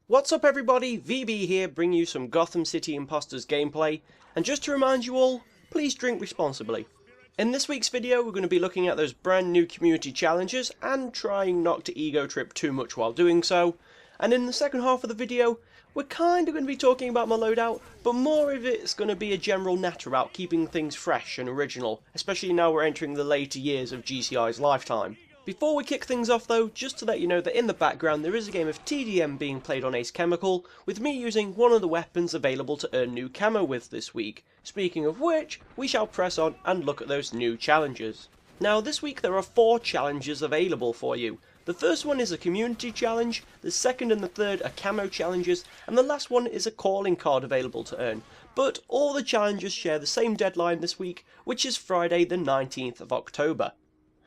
What's up everybody, VB here, bringing you some Gotham City Impostors gameplay, and just to remind you all, please drink responsibly. In this week's video we're going to be looking at those brand new community challenges and trying not to ego trip too much while doing so, and in the second half of the video we're kind of going to be talking about my loadout, but more of it's going to be a general natter about keeping things fresh and original, especially now we're entering the later years of GCI's lifetime. Before we kick things off though, just to let you know that in the background there is a game of TDM being played on Ace Chemical, with me using one of the weapons available to earn new camo with this week. Speaking of which, we shall press on and look at those new challenges. Now this week there are 4 challenges available for you. The first one is a community challenge, the second and the third are camo challenges, and the last one is a calling card available to earn. But all the challenges share the same deadline this week, which is Friday the 19th of October.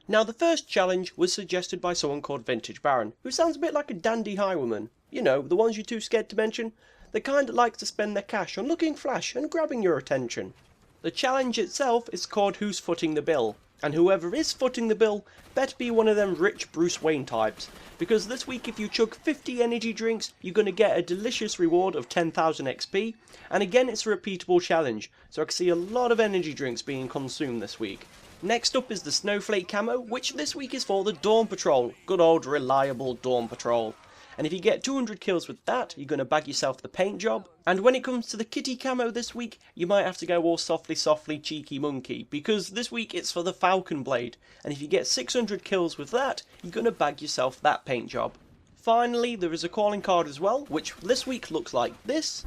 Now the first challenge was suggested by someone called Vintage BAARON, who sounds a bit like a dandy highwayman. You know, the ones you're too scared to mention? They kinda like to spend their cash on looking flash and grabbing your attention. The challenge itself is called Who's Footing the Bill, and whoever is footing the bill better be one of them rich Bruce Wayne types, because this week if you chug 50 energy drinks you're going to get a delicious reward of 10,000 XP, and again it's a repeatable challenge, so I can see a lot of energy drinks being consumed this week. Next up is the Snowflake camo, which this week is for the Dawn Patrol, good old reliable Dawn Patrol. And if you get 200 kills with that, you're going to bag yourself the paint job. And when it comes to the Kitty camo this week, you might have to go all softly cheeky monkey, because this week it's for the Falcon Blade, and if you get 600 kills with that, you're going to bag yourself that paint job. Finally, there is a calling card as well, which this week looks like this.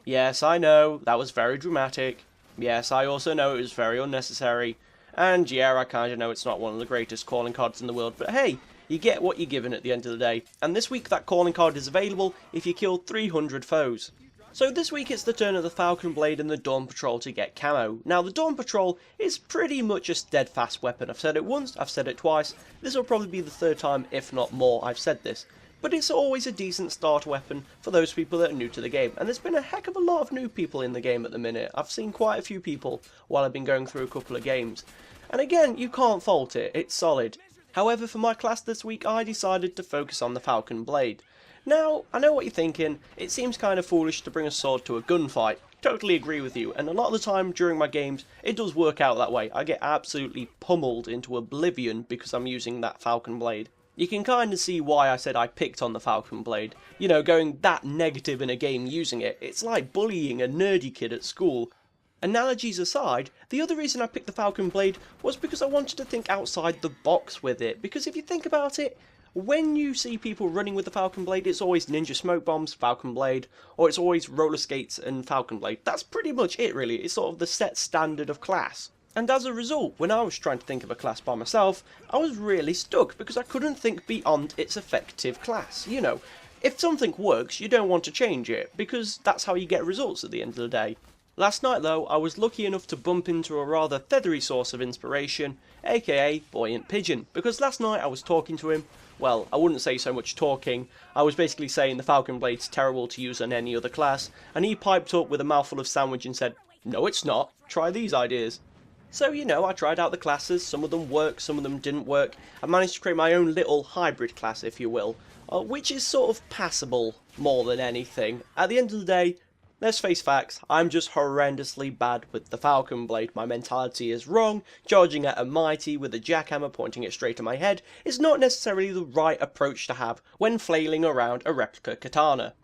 Yes, I know, that was very dramatic. Yes, I also know it was very unnecessary. And yeah, I kinda know it's not one of the greatest calling cards in the world, but hey, you get what you're given at the end of the day. And this week that calling card is available if you kill 300 foes. So this week it's the turn of the Falcon Blade and the Dawn Patrol to get camo. Now the Dawn Patrol is pretty much a steadfast weapon. I've said it once, I've said it twice, this will probably be the third time, if not more, I've said this. But it's always a decent starter weapon for those people that are new to the game, and there's been a heck of a lot of new people in the game at the minute. I've seen quite a few people while I've been going through a couple of games, and again, you can't fault it, it's solid. However, for my class this week I decided to focus on the Falcon Blade. Now, I know what you're thinking, it seems kind of foolish to bring a sword to a gunfight. Totally agree with you, and a lot of the time during my games it does work out that way. I get absolutely pummeled into oblivion because I'm using that Falcon Blade. You can kind of see why I said I picked on the Falcon Blade. You know, going that negative in a game using it, it's like bullying a nerdy kid at school. Analogies aside, the other reason I picked the Falcon Blade was because I wanted to think outside the box with it. Because if you think about it, when you see people running with the Falcon Blade, it's always Ninja Smoke Bombs, Falcon Blade, or it's always Roller Skates and Falcon Blade. That's pretty much it really, it's sort of the set standard of class. And as a result, when I was trying to think of a class by myself, I was really stuck because I couldn't think beyond its effective class. You know, if something works, you don't want to change it, because that's how you get results at the end of the day. Last night though, I was lucky enough to bump into a rather feathery source of inspiration, aka BuoyantPigeon, because last night I was talking to him. Well, I wouldn't say so much talking, I was basically saying the Falcon Blade's terrible to use on any other class, and he piped up with a mouthful of sandwich and said, "No it's not, try these ideas." So, you know, I tried out the classes, some of them worked, some of them didn't work. I managed to create my own little hybrid class, if you will, which is sort of passable more than anything. At the end of the day, let's face facts, I'm just horrendously bad with the Falcon Blade. My mentality is wrong, charging at a mighty with a jackhammer pointing it straight at my head is not necessarily the right approach to have when flailing around a replica katana.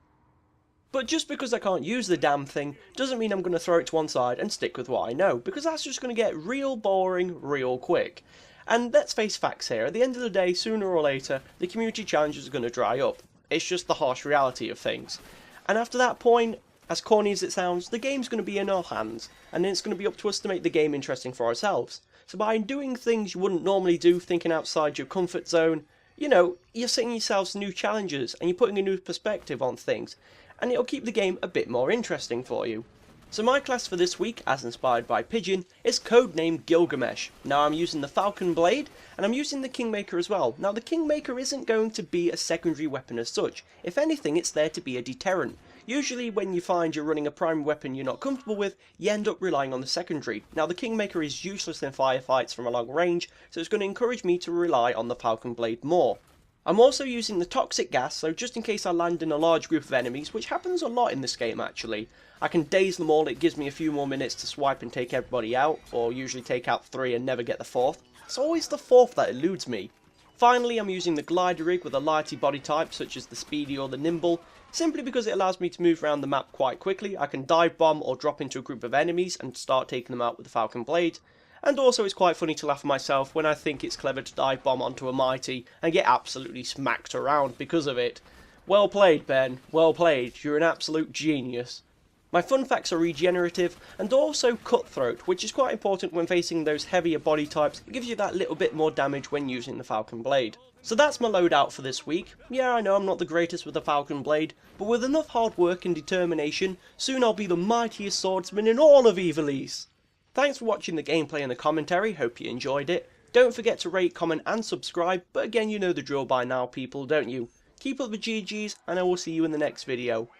But just because I can't use the damn thing doesn't mean I'm going to throw it to one side and stick with what I know, because that's just going to get real boring real quick. And let's face facts here, at the end of the day, sooner or later, the community challenges are going to dry up. It's just the harsh reality of things. And after that point, as corny as it sounds, the game's going to be in our hands, and then it's going to be up to us to make the game interesting for ourselves. So by doing things you wouldn't normally do, thinking outside your comfort zone, you know, you're setting yourselves new challenges, and you're putting a new perspective on things. And it'll keep the game a bit more interesting for you. So my class for this week, as inspired by Pigeon, is Codename Gilgamesh. Now I'm using the Falcon Blade, and I'm using the Kingmaker as well. Now the Kingmaker isn't going to be a secondary weapon as such. If anything, it's there to be a deterrent. Usually when you find you're running a primary weapon you're not comfortable with, you end up relying on the secondary. Now the Kingmaker is useless in firefights from a long range, so it's going to encourage me to rely on the Falcon Blade more. I'm also using the toxic gas, so just in case I land in a large group of enemies, which happens a lot in this game actually, I can daze them all. It gives me a few more minutes to swipe and take everybody out, or usually take out 3 and never get the 4th. It's always the 4th that eludes me. Finally, I'm using the glider rig with a lighty body type such as the speedy or the nimble, simply because it allows me to move around the map quite quickly. I can dive bomb or drop into a group of enemies and start taking them out with the Falcon Blade. And also it's quite funny to laugh at myself when I think it's clever to dive bomb onto a mighty and get absolutely smacked around because of it. Well played, Ben, well played, you're an absolute genius. My fun facts are regenerative and also cutthroat, which is quite important when facing those heavier body types. It gives you that little bit more damage when using the Falcon Blade. So that's my loadout for this week. Yeah, I know I'm not the greatest with the Falcon Blade, but with enough hard work and determination, soon I'll be the mightiest swordsman in all of Ivalice. Thanks for watching the gameplay and the commentary, hope you enjoyed it. Don't forget to rate, comment and subscribe, but again you know the drill by now people, don't you? Keep up the GGs and I will see you in the next video.